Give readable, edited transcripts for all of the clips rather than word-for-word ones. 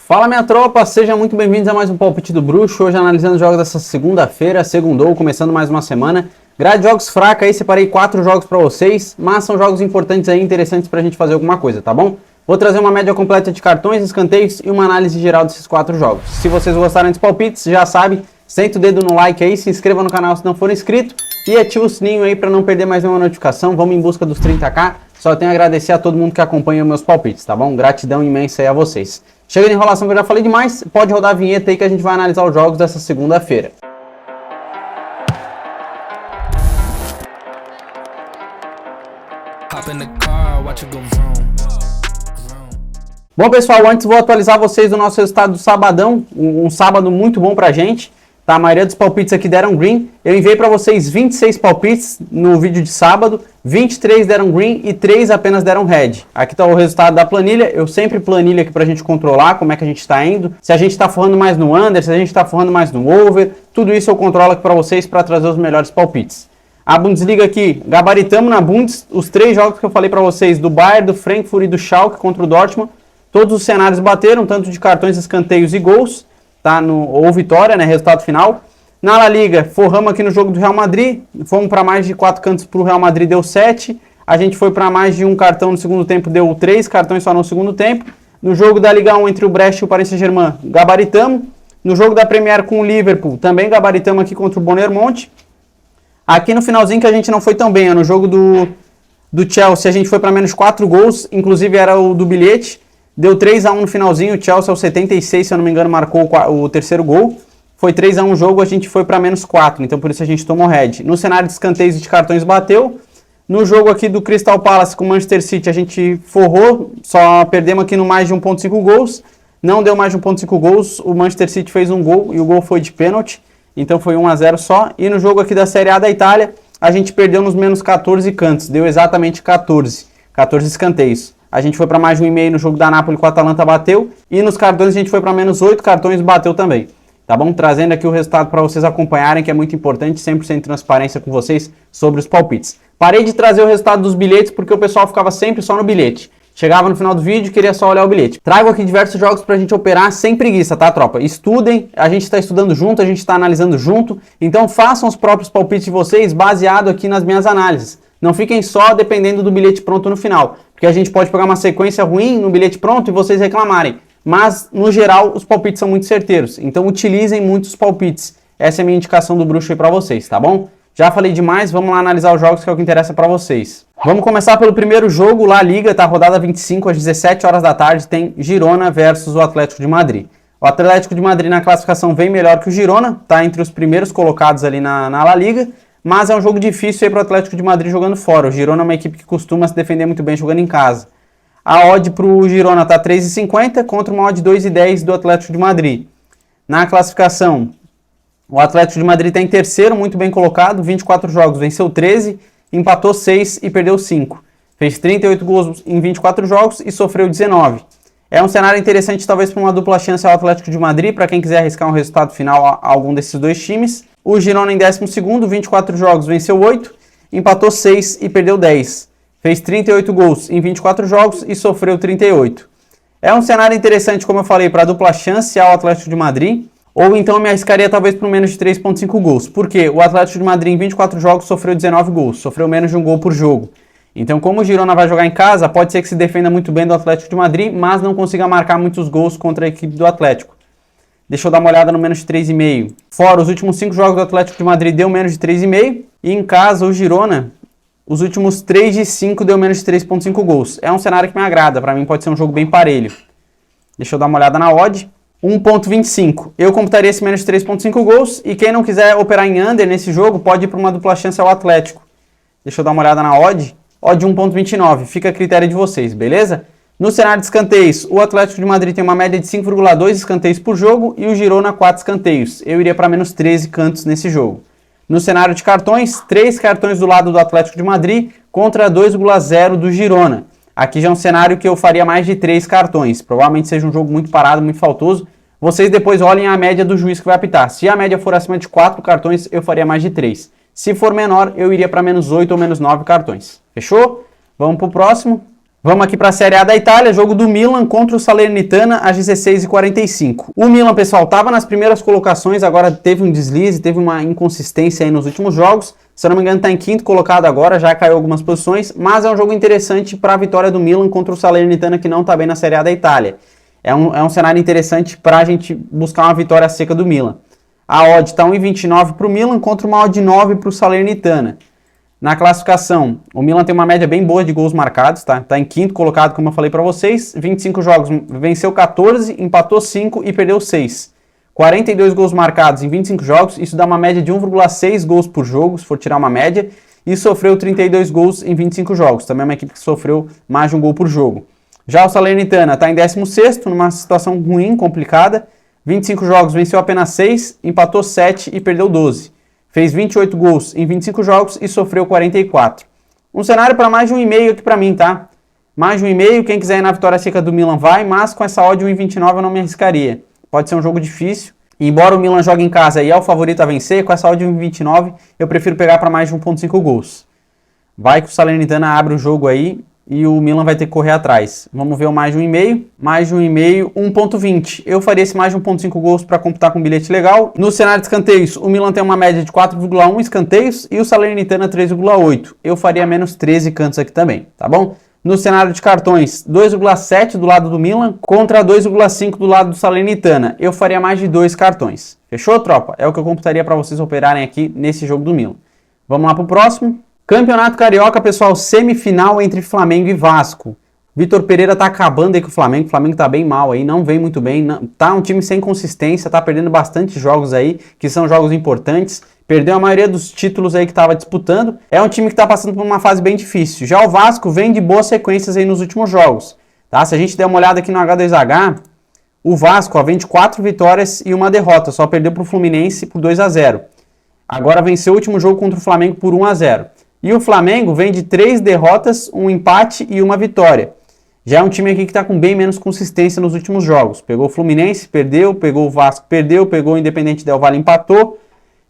Fala minha tropa, sejam muito bem-vindos a mais um Palpite do Bruxo. Hoje analisando os jogos dessa segunda-feira, segundou, começando mais uma semana. Grade de jogos fraca aí, separei 4 jogos pra vocês, mas são jogos importantes aí, interessantes pra gente fazer alguma coisa, tá bom? Vou trazer uma média completa de cartões, escanteios e uma análise geral desses 4 jogos. Se vocês gostaram dos palpites, já sabe, senta o dedo no like aí, se inscreva no canal se não for inscrito e ativa o sininho aí pra não perder mais nenhuma notificação. Vamos em busca dos 30k. Só tenho a agradecer a todo mundo que acompanha meus palpites, tá bom? Gratidão imensa aí a vocês. Chega de enrolação que eu já falei demais, pode rodar a vinheta aí que a gente vai analisar os jogos dessa segunda-feira. Bom pessoal, antes vou atualizar vocês do nosso resultado do sabadão, um sábado muito bom pra gente. Tá, a maioria dos palpites aqui deram green. Eu enviei para vocês 26 palpites no vídeo de sábado, 23 deram green e 3 apenas deram red. Aqui está o resultado da planilha. Eu sempre planilho aqui para a gente controlar como é que a gente está indo. Se a gente está forrando mais no under, se a gente está forrando mais no over. Tudo isso eu controlo aqui para vocês para trazer os melhores palpites. A Bundesliga aqui, gabaritamos na Bundes. Os 3 jogos que eu falei para vocês, do Bayern, do Frankfurt e do Schalke contra o Dortmund. Todos os cenários bateram, tanto de cartões, escanteios e gols. Tá, ou vitória, né, resultado final. Na La Liga, forramos aqui no jogo do Real Madrid, fomos para mais de 4 cantos para o Real Madrid, deu 7. A gente foi para mais de um cartão no segundo tempo, deu 3 cartões só no segundo tempo. No jogo da Liga 1 entre o Brest e o Paris Saint-Germain, gabaritamos. No jogo da Premier com o Liverpool, também gabaritamos aqui contra o Bournemouth. Aqui no finalzinho que a gente não foi tão bem, no jogo do Chelsea, a gente foi para menos 4 gols, inclusive era o do bilhete. Deu 3-1 no finalzinho, o Chelsea aos 76, se eu não me engano, marcou o terceiro gol. Foi 3-1 o jogo, a gente foi para menos 4, então por isso a gente tomou red. No cenário de escanteios e de cartões bateu. No jogo aqui do Crystal Palace com o Manchester City, a gente forrou, só perdemos aqui no mais de 1.5 gols. Não deu mais de 1.5 gols, o Manchester City fez um gol e o gol foi de pênalti, então foi 1-0 só. E no jogo aqui da Série A da Itália, a gente perdeu nos menos 14 cantos, deu exatamente 14 escanteios. A gente foi para mais de 1,5 no jogo da Napoli com a Atalanta, bateu. E nos cartões a gente foi para menos 8 cartões, bateu também. Tá bom? Trazendo aqui o resultado para vocês acompanharem, que é muito importante, 100% de transparência com vocês sobre os palpites. Parei de trazer o resultado dos bilhetes porque o pessoal ficava sempre só no bilhete. Chegava no final do vídeo e queria só olhar o bilhete. Trago aqui diversos jogos pra gente operar sem preguiça, tá, tropa? Estudem, a gente está estudando junto, a gente está analisando junto. Então façam os próprios palpites de vocês baseado aqui nas minhas análises. Não fiquem só dependendo do bilhete pronto no final, porque a gente pode pegar uma sequência ruim no bilhete pronto e vocês reclamarem. Mas, no geral, os palpites são muito certeiros, então utilizem muito os palpites.Essa é a minha indicação do bruxo aí pra vocês, tá bom? Já falei demais, vamos lá analisar os jogos que é o que interessa pra vocês. Vamos começar pelo primeiro jogo, La Liga, tá? Rodada 25 às 17 horas da tarde, tem Girona versus o Atlético de Madrid. O Atlético de Madrid na classificação vem melhor que o Girona, tá entre os primeiros colocados ali na La Liga. Mas é um jogo difícil aí para o Atlético de Madrid jogando fora. O Girona é uma equipe que costuma se defender muito bem jogando em casa. A odd para o Girona está 3,50 contra uma odd 2,10 do Atlético de Madrid. Na classificação, o Atlético de Madrid está em terceiro, muito bem colocado, 24 jogos, venceu 13, empatou 6 e perdeu 5. Fez 38 gols em 24 jogos e sofreu 19. É um cenário interessante talvez para uma dupla chance ao Atlético de Madrid, para quem quiser arriscar um resultado final a algum desses dois times. O Girona em 12º, 24 jogos, venceu 8, empatou 6 e perdeu 10. Fez 38 gols em 24 jogos e sofreu 38. É um cenário interessante, como eu falei, para a dupla chance ao Atlético de Madrid, ou então eu me arriscaria talvez por menos de 3,5 gols. Porque o Atlético de Madrid em 24 jogos sofreu 19 gols, sofreu menos de um gol por jogo. Então, como o Girona vai jogar em casa, pode ser que se defenda muito bem do Atlético de Madrid, mas não consiga marcar muitos gols contra a equipe do Atlético. Deixa eu dar uma olhada no menos de 3,5. Fora, os últimos 5 jogos do Atlético de Madrid deu menos de 3,5. E em casa, o Girona, os últimos 3 de 5 deu menos de 3,5 gols. É um cenário que me agrada. Para mim pode ser um jogo bem parelho. Deixa eu dar uma olhada na odd. 1,25. Eu computaria esse menos de 3,5 gols. E quem não quiser operar em under nesse jogo, pode ir para uma dupla chance ao Atlético. Deixa eu dar uma olhada na odd. Odd 1,29. Fica a critério de vocês, beleza? No cenário de escanteios, o Atlético de Madrid tem uma média de 5,2 escanteios por jogo e o Girona 4 escanteios. Eu iria para menos 13 cantos nesse jogo. No cenário de cartões, 3 cartões do lado do Atlético de Madrid contra 2,0 do Girona. Aqui já é um cenário que eu faria mais de 3 cartões. Provavelmente seja um jogo muito parado, muito faltoso. Vocês depois olhem a média do juiz que vai apitar. Se a média for acima de 4 cartões, eu faria mais de 3. Se for menor, eu iria para menos 8 ou menos 9 cartões. Fechou? Vamos para o próximo. Vamos aqui para a Série A da Itália, jogo do Milan contra o Salernitana às 16h45. O Milan, pessoal, estava nas primeiras colocações, agora teve um deslize, teve uma inconsistência aí nos últimos jogos. Se eu não me engano, está em quinto colocado agora, já caiu algumas posições, mas é um jogo interessante para a vitória do Milan contra o Salernitana, que não está bem na Série A da Itália. É um cenário interessante para a gente buscar uma vitória seca do Milan. A odd está 1,29 para o Milan contra uma odd 9 para o Salernitana. Na classificação, o Milan tem uma média bem boa de gols marcados, tá? Tá em quinto colocado, como eu falei para vocês. 25 jogos, venceu 14, empatou 5 e perdeu 6. 42 gols marcados em 25 jogos, isso dá uma média de 1,6 gols por jogo, se for tirar uma média. E sofreu 32 gols em 25 jogos. Também é uma equipe que sofreu mais de um gol por jogo. Já o Salernitana está em 16º, numa situação ruim, complicada. 25 jogos, venceu apenas 6, empatou 7 e perdeu 12. Fez 28 gols em 25 jogos e sofreu 44. Um cenário para mais de 1,5 aqui para mim, tá? Mais de 1,5, quem quiser ir na vitória seca do Milan vai, mas com essa odd 1,29 eu não me arriscaria. Pode ser um jogo difícil. Embora o Milan jogue em casa e é o favorito a vencer, com essa odd 1,29 eu prefiro pegar para mais de 1,5 gols. Vai que o Salernitana abre o jogo aí e o Milan vai ter que correr atrás. Vamos ver o mais de 1,5. Mais de 1,5, 1,20. Eu faria esse mais de 1,5 gols para computar com um bilhete legal. No cenário de escanteios, o Milan tem uma média de 4,1 escanteios e o Salernitana 3,8. Eu faria menos 13 cantos aqui também, tá bom? No cenário de cartões, 2,7 do lado do Milan contra 2,5 do lado do Salernitana. Eu faria mais de 2 cartões. Fechou, tropa? É o que eu computaria para vocês operarem aqui nesse jogo do Milan. Vamos lá pro próximo. Campeonato Carioca, pessoal, semifinal entre Flamengo e Vasco. Vitor Pereira tá acabando aí com o Flamengo tá bem mal aí, não vem muito bem, tá um time sem consistência, tá perdendo bastante jogos aí, que são jogos importantes, perdeu a maioria dos títulos aí que tava disputando, é um time que tá passando por uma fase bem difícil. Já o Vasco vem de boas sequências aí nos últimos jogos, tá? Se a gente der uma olhada aqui no H2H, o Vasco, ó, vem de 4 vitórias e uma derrota, só perdeu pro Fluminense por 2-0. Agora venceu o último jogo contra o Flamengo por 1-0. E o Flamengo vem de 3 derrotas, um empate e uma vitória. Já é um time aqui que está com bem menos consistência nos últimos jogos. Pegou o Fluminense, perdeu, pegou o Vasco, perdeu, pegou o Independente Del Valle, empatou.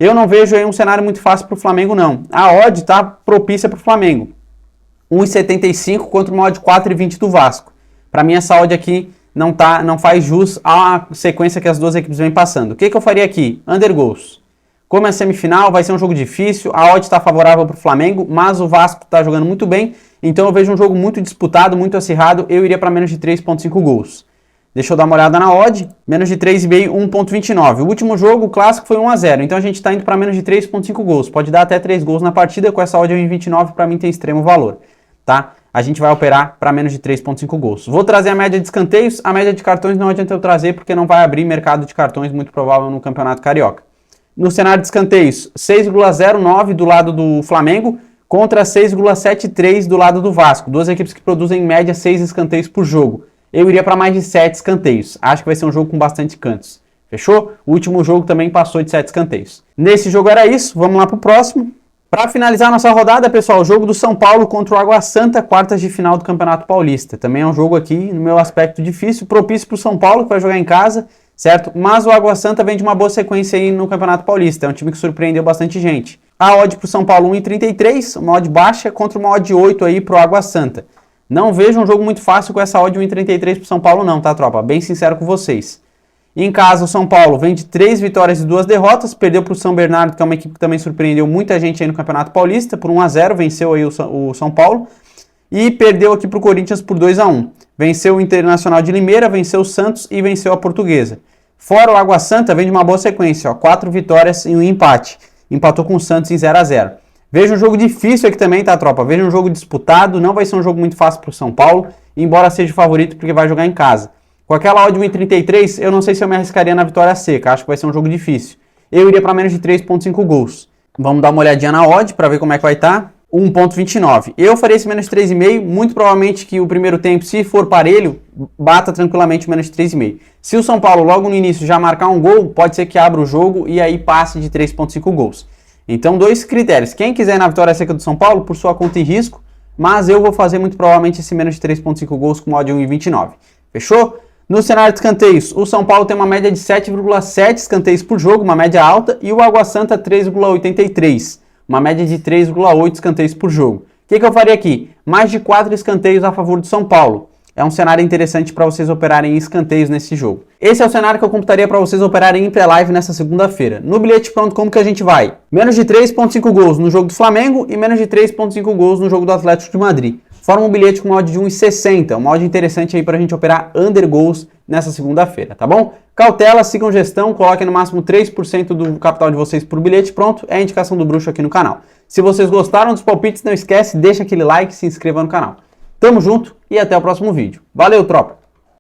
Eu não vejo aí um cenário muito fácil para o Flamengo, não. A odd está propícia para o Flamengo. 1,75 contra uma odd 4,20 do Vasco. Para mim essa odd aqui não faz jus à sequência que as duas equipes vêm passando. O que eu faria aqui? Under goals. Como é semifinal, vai ser um jogo difícil, a odd está favorável para o Flamengo, mas o Vasco está jogando muito bem, então eu vejo um jogo muito disputado, muito acirrado, eu iria para menos de 3,5 gols. Deixa eu dar uma olhada na odd, menos de 3,5, 1,29. O último jogo, o clássico, foi 1-0, então a gente está indo para menos de 3,5 gols. Pode dar até 3 gols na partida, com essa odd 1,29 para mim tem extremo valor, tá? A gente vai operar para menos de 3,5 gols. Vou trazer a média de escanteios, a média de cartões não adianta eu trazer, porque não vai abrir mercado de cartões, muito provável, no Campeonato Carioca. No cenário de escanteios, 6,09 do lado do Flamengo contra 6,73 do lado do Vasco. Duas equipes que produzem em média 6 escanteios por jogo. Eu iria para mais de 7 escanteios. Acho que vai ser um jogo com bastante cantos. Fechou? O último jogo também passou de 7 escanteios. Nesse jogo era isso. Vamos lá para o próximo. Para finalizar nossa rodada, pessoal, o jogo do São Paulo contra o Água Santa, quartas de final do Campeonato Paulista. Também é um jogo aqui, no meu aspecto, difícil, propício para o São Paulo, que vai jogar em casa, certo? Mas o Água Santa vem de uma boa sequência aí no Campeonato Paulista. É um time que surpreendeu bastante gente. A odd para o São Paulo 1,33, uma odd baixa, contra uma odd 8 aí para o Água Santa. Não vejo um jogo muito fácil com essa odd 1,33 para o São Paulo não, tá, tropa? Bem sincero com vocês. Em casa, o São Paulo vem de 3 vitórias e 2 derrotas, perdeu para o São Bernardo, que é uma equipe que também surpreendeu muita gente aí no Campeonato Paulista, por 1-0, venceu aí o São Paulo, e perdeu aqui para o Corinthians por 2-1. Venceu o Internacional de Limeira, venceu o Santos e venceu a Portuguesa. Fora o Água Santa, vem de uma boa sequência, ó, 4 vitórias e um empate. Empatou com o Santos em 0-0. Veja um jogo difícil aqui também, tá, tropa? Veja um jogo disputado, não vai ser um jogo muito fácil para o São Paulo, embora seja o favorito porque vai jogar em casa. Com aquela odd 1,33, eu não sei se eu me arriscaria na vitória seca, acho que vai ser um jogo difícil. Eu iria para menos de 3,5 gols. Vamos dar uma olhadinha na odd para ver como é que vai estar. 1,29. Eu faria esse menos de 3,5, muito provavelmente que o primeiro tempo, se for parelho, bata tranquilamente o menos de 3,5. Se o São Paulo logo no início já marcar um gol, pode ser que abra o jogo e aí passe de 3,5 gols. Então, 2 critérios. Quem quiser na vitória seca do São Paulo, por sua conta e risco, mas eu vou fazer muito provavelmente esse menos de 3,5 gols com odd 1,29. Fechou? No cenário de escanteios, o São Paulo tem uma média de 7,7 escanteios por jogo, uma média alta, e o Água Santa 3,83, uma média de 3,8 escanteios por jogo. que eu faria aqui? Mais de 4 escanteios a favor do São Paulo. É um cenário interessante para vocês operarem em escanteios nesse jogo. Esse é o cenário que eu computaria para vocês operarem em pré-live nessa segunda-feira. No bilhete pronto, como que a gente vai? Menos de 3.5 gols no jogo do Flamengo e menos de 3.5 gols no jogo do Atlético de Madrid. Forma um bilhete com uma odd de 1,60, uma odd interessante aí para a gente operar under gols nessa segunda-feira, tá bom? Cautela, sigam gestão, coloquem no máximo 3% do capital de vocês por bilhete pronto, é a indicação do bruxo aqui no canal. Se vocês gostaram dos palpites, não esquece, deixa aquele like e se inscreva no canal. Tamo junto e até o próximo vídeo. Valeu, tropa!